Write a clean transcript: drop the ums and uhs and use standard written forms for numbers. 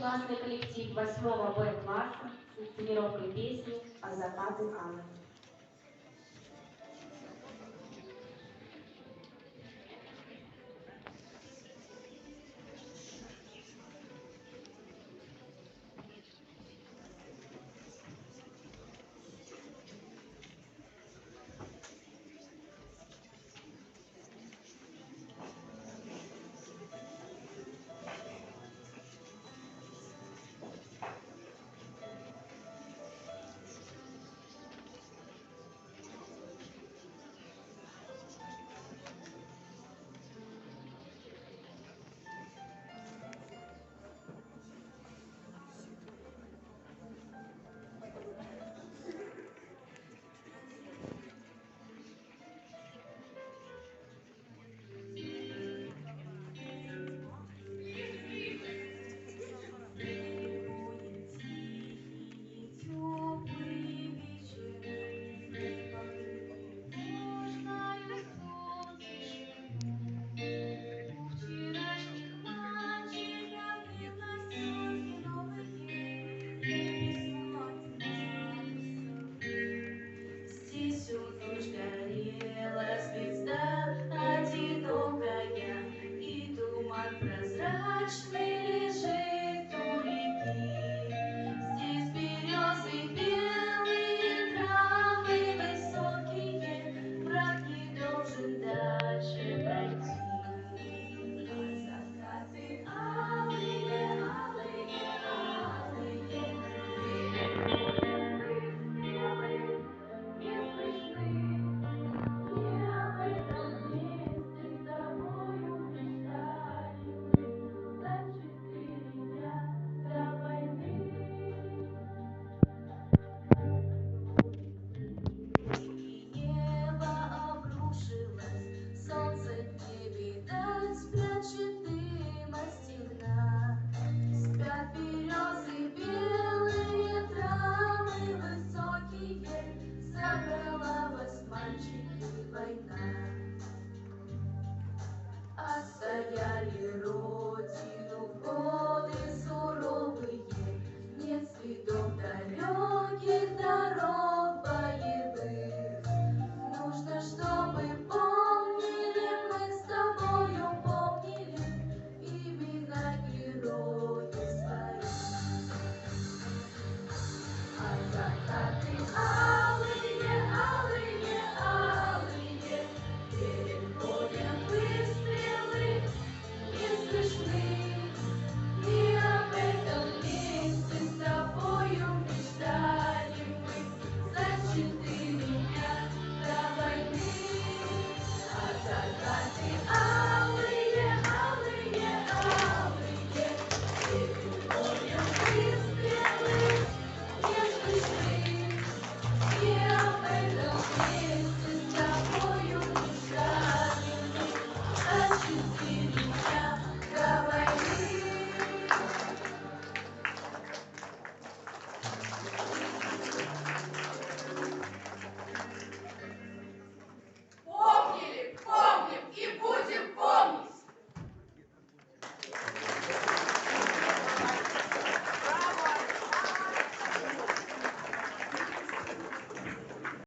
классный коллектив 8 Б класса с инсценировкой песни «А закаты алые». Здесь уже сгорела звезда одинокая, и туман прозрачный лежит у реки. Здесь березы белые, травы высокие, враг не должен дальше пройти. А закаты алые, алые, алые, перед морем выстрелы не слышны. Я в этом месте с тобою мечтаю за 4 дня до войны. И небо обрушилось, солнце не видать, прячет дым от стена. Спят березы белые, травы высокие, забрала вас, мальчики, война. Отстояли родину в годы суровые, нет следов далеких дорог боевых. Нужно, чтобы помнили, мы с тобою помнили имена героев своих. А закаты алые, алые, алые, перед боем выстрелы не слышны. И об этом месте с тобою мечтали мы за 4 дня до войны. А закаты алые, алые, алые, перед боем выстрелы не слышны. И об этом месте с тобою мечтали мы за 4